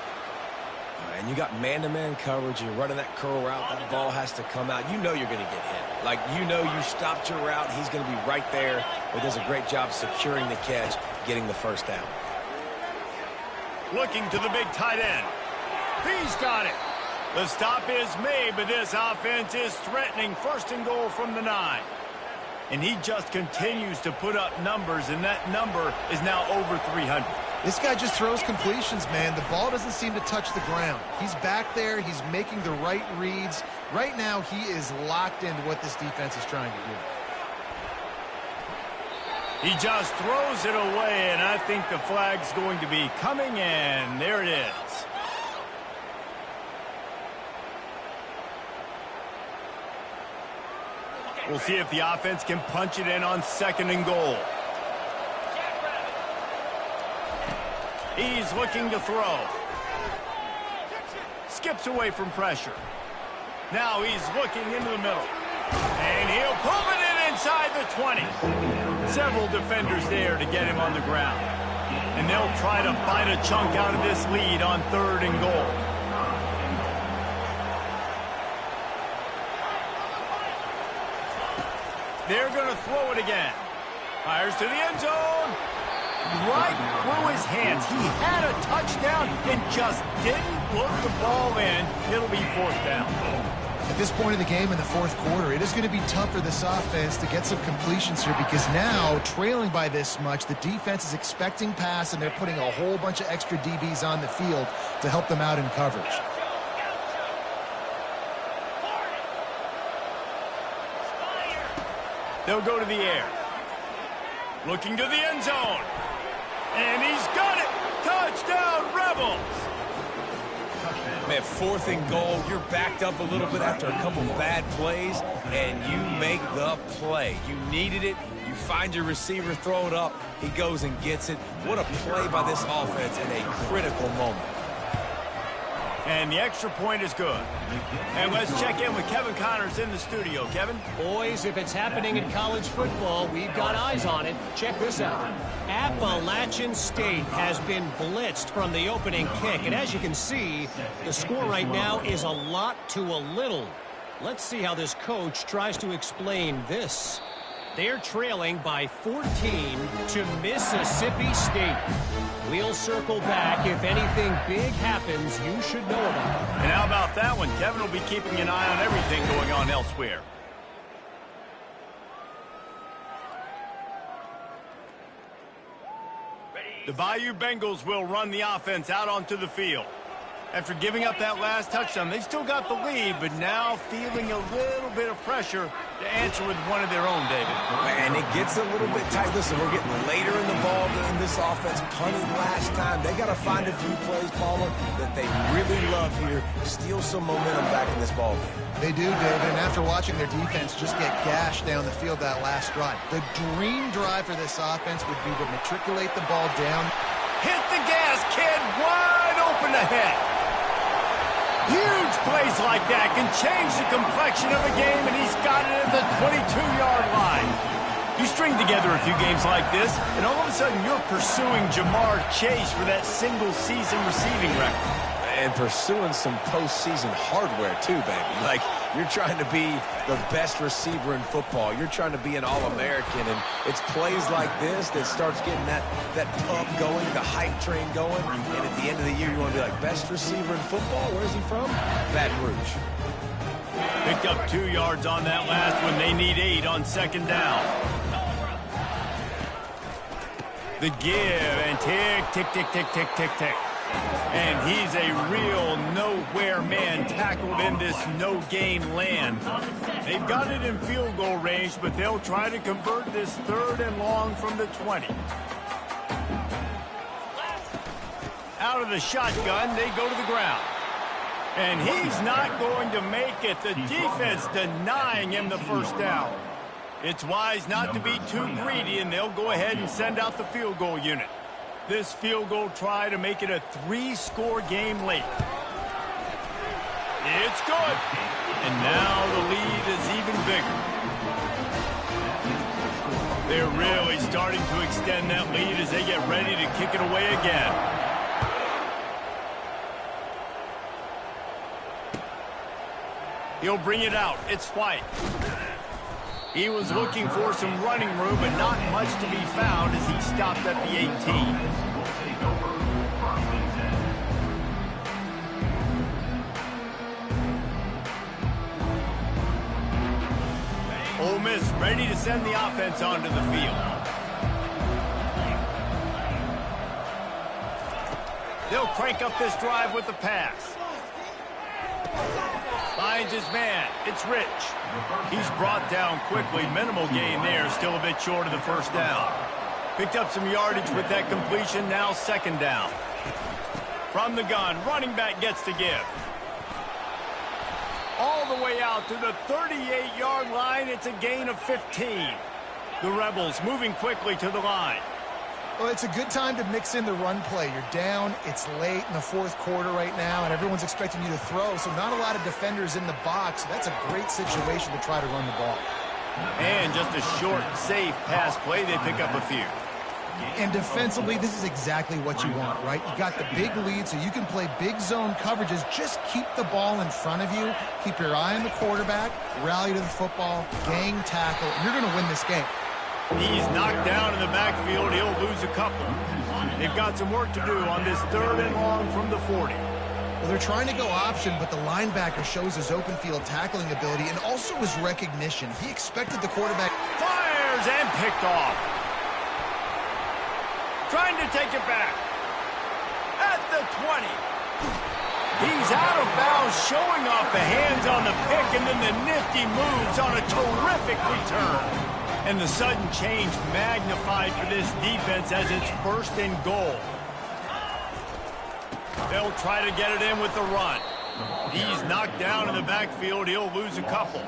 And you got man-to-man coverage. You're running that curl route. That ball has to come out. You know you're going to get hit. Like, you know you stopped your route. He's going to be right there. But does a great job securing the catch, getting the 1st down. Looking to the big tight end. He's got it. The stop is made, but this offense is threatening 1st and goal from the 9. And he just continues to put up numbers, and that number is now over 300. This guy just throws completions, man. The ball doesn't seem to touch the ground. He's back there. He's making the right reads. Right now, he is locked into what this defense is trying to do. He just throws it away, and I think the flag's going to be coming, and there it is. We'll see if the offense can punch it in on 2nd and goal. He's looking to throw. Skips away from pressure. Now he's looking into the middle. And he'll pull it in inside the 20. Several defenders there to get him on the ground. And they'll try to bite a chunk out of this lead on 3rd and goal. They're going to throw it again. Fires to the end zone. Right through his hands. He had a touchdown and just didn't look the ball in. It'll be 4th down. At this point in the game in the 4th quarter, it is going to be tough for this offense to get some completions here because now, trailing by this much, the defense is expecting pass, and they're putting a whole bunch of extra DBs on the field to help them out in coverage. They'll go to the air. Looking to the end zone. And he's got it. Touchdown, Rebels. Man, 4th and goal. You're backed up a little bit after a couple bad plays, and you make the play. You needed it. You find your receiver, throw it up. He goes and gets it. What a play by this offense in a critical moment. And the extra point is good. And let's check in with Kevin Connors in the studio. Kevin? Boys, if it's happening in college football, we've got eyes on it. Check this out. Appalachian State has been blitzed from the opening kick. And as you can see, the score right now is a lot to a little. Let's see how this coach tries to explain this. They're trailing by 14 to Mississippi State. We'll circle back if anything big happens you should know about. And how about that one? Kevin will be keeping an eye on everything going on elsewhere. The Bayou Bengals will run the offense out onto the field. After giving up that last touchdown, they still got the lead, but now feeling a little bit of pressure to answer with one of their own, David. And it gets a little bit tight. Listen, we're getting later in the ball in this offense. Punted last time. They got to find a few plays, Palmer, that they really love here. Steal some momentum back in this ball game. They do, David, and after watching their defense just get gashed down the field that last drive, the dream drive for this offense would be to matriculate the ball down. Hit the gas, kid. Wide open ahead. Huge plays like that can change the complexion of a game, and he's got it at the 22-yard line. You string together a few games like this, and all of a sudden you're pursuing Jamar Chase for that single-season receiving record. And pursuing some postseason hardware, too, baby. Like, you're trying to be the best receiver in football. You're trying to be an All-American, and it's plays like this that starts getting that pump going, the hype train going, and at the end of the year, you want to be like, best receiver in football? Where's he from? Baton Rouge. Picked up 2 yards on that last one. They need 8 on second down. The give, and tick, tick, tick, tick, tick, tick, tick. And he's a real nowhere man tackled in this no-gain land. They've got it in field goal range, but they'll try to convert this 3rd and long from the 20. Out of the shotgun, they go to the ground. And he's not going to make it. The defense denying him the first down. It's wise not to be too greedy, and they'll go ahead and send out the field goal unit. This field goal try to make it a 3-score game late. It's good. And now the lead is even bigger. They're really starting to extend that lead as they get ready to kick it away again. He'll bring it out. It's White. He was looking for some running room, but not much to be found as he stopped at the 18. Ole Miss ready to send the offense onto the field. They'll crank up this drive with the pass. Finds his man. It's Rich. He's brought down quickly. Minimal gain there. Still a bit short of the first down. Picked up some yardage with that completion. Now second down. From the gun, running back gets to give. All the way out to the 38-yard line. It's a gain of 15. The Rebels moving quickly to the line. Well, it's a good time to mix in the run play. You're down, it's late in the 4th quarter right now, and everyone's expecting you to throw, so not a lot of defenders in the box. That's a great situation to try to run the ball. And just a short, safe pass play. They pick up a few. And defensively, this is exactly what you want, right? You got the big lead, so you can play big zone coverages. Just keep the ball in front of you. Keep your eye on the quarterback, rally to the football, gang tackle, and you're going to win this game. He's knocked down in the backfield. He'll lose a couple. They've got some work to do on this 3rd and long from the 40. Well, they're trying to go option, but the linebacker shows his open field tackling ability and also his recognition. He expected the quarterback. Fires and picked off. Trying to take it back. At the 20. He's out of bounds, showing off the hands on the pick, and then the nifty moves on a terrific return. And the sudden change magnified for this defense as it's 1st and goal. They'll try to get it in with the run. He's knocked down in the backfield. He'll lose a couple.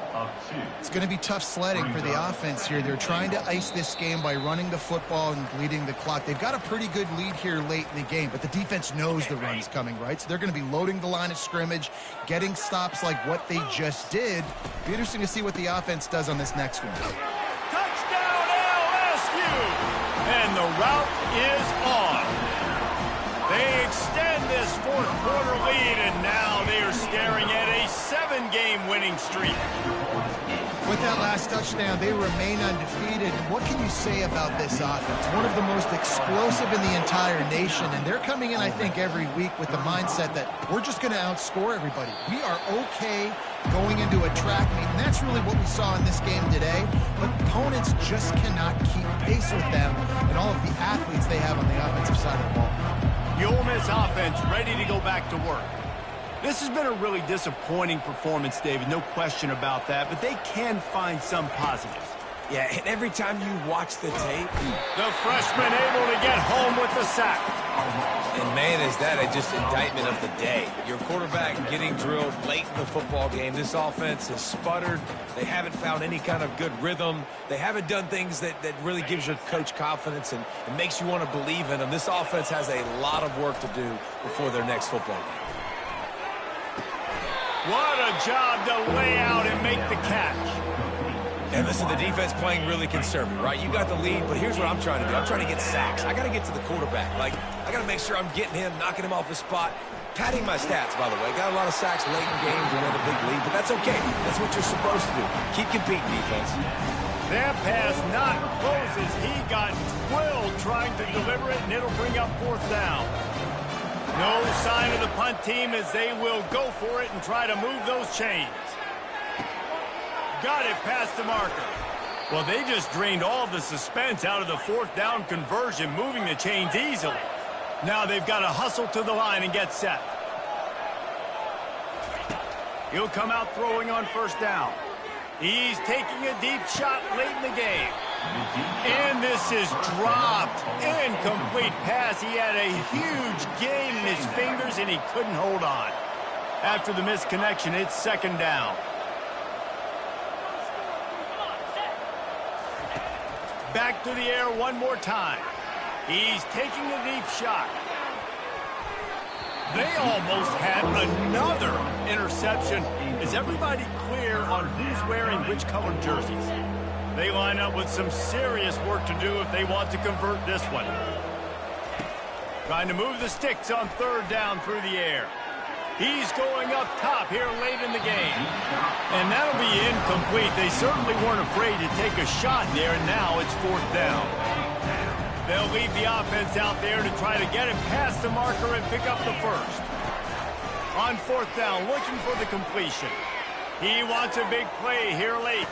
It's going to be tough sledding for the offense here. They're trying to ice this game by running the football and bleeding the clock. They've got a pretty good lead here late in the game, but the defense knows the run's coming, right? So they're going to be loading the line of scrimmage, getting stops like what they just did. Be interesting to see what the offense does on this next one. Touchdown LSU! And the route is on. They extend this fourth quarter lead, and now they are staring at a 7-game winning streak. With that last touchdown, they remain undefeated. What can you say about this offense? One of the most explosive in the entire nation, and they're coming in, I think, every week with the mindset that we're just going to outscore everybody. We are okay going into a track meet, and that's really what we saw in this game today. But opponents just cannot keep pace with them and all of the athletes they have on the offensive side of the ball. The Ole Miss offense ready to go back to work. This has been a really disappointing performance, David, no question about that, but they can find some positives. Yeah, and every time you watch the tape, the freshman able to get home with the sack. And man, is that just indictment of the day. Your quarterback getting drilled late in the football game. This offense has sputtered. They haven't found any kind of good rhythm. They haven't done things that really gives your coach confidence and makes you want to believe in them. This offense has a lot of work to do before their next football game. What a job to lay out and make the catch. And listen, the defense playing really conservative, right? You got the lead, but here's what I'm trying to do. I'm trying to get sacks. I got to get to the quarterback. Like, I got to make sure I'm getting him, knocking him off his spot. Padding my stats, by the way. Got a lot of sacks late in games and had a big lead, but that's okay. That's what you're supposed to do. Keep competing, defense. That pass not close as he got twilled trying to deliver it, and it'll bring up fourth down. No sign of the punt team as they will go for it and try to move those chains. Got it past the marker. Well, they just drained all of the suspense out of the fourth down conversion, moving the chains easily. Now they've got to hustle to the line and get set. He'll come out throwing on first down. He's taking a deep shot late in the game. And this is dropped. Incomplete pass. He had a huge gain in his fingers, and he couldn't hold on. After the misconnection, it's second down. Back to the air one more time. He's taking a deep shot. They almost had another interception. Is everybody clear on who's wearing which colored jerseys? They line up with some serious work to do if they want to convert this one. Trying to move the sticks on third down through the air. He's going up top here late in the game. And that'll be incomplete. They certainly weren't afraid to take a shot there, and now it's fourth down. They'll leave the offense out there to try to get him past the marker and pick up the first. On fourth down, looking for the completion. He wants a big play here late.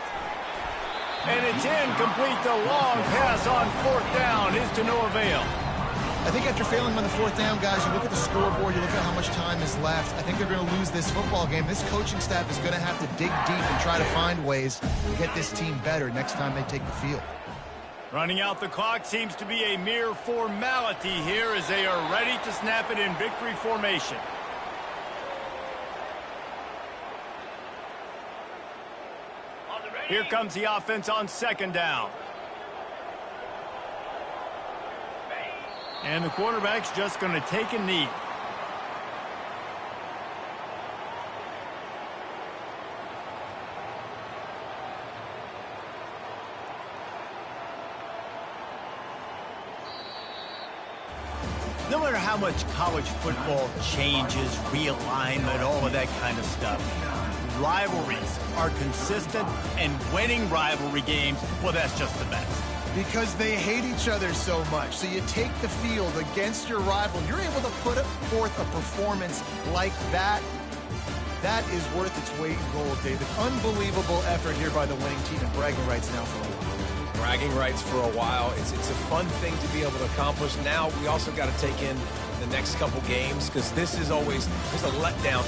And it's incomplete. The long pass on fourth down is to no avail. I think after failing on the fourth down, guys, you look at the scoreboard, you look at how much time is left. I think they're going to lose this football game. This coaching staff is going to have to dig deep and try to find ways to get this team better next time they take the field. Running out the clock seems to be a mere formality here as they are ready to snap it in victory formation. Here comes the offense on second down. And the quarterback's just going to take a knee. No matter how much college football changes, realignment, all of that kind of stuff, rivalries are consistent, and winning rivalry games, well, that's just the best. Because they hate each other so much. So you take the field against your rival. You're able to put forth a performance like that. That is worth its weight in gold, David. Unbelievable effort here by the winning team, and bragging rights now for a while. Bragging rights for a while. It's a fun thing to be able to accomplish. Now we also got to take in the next couple games, because this is always a letdown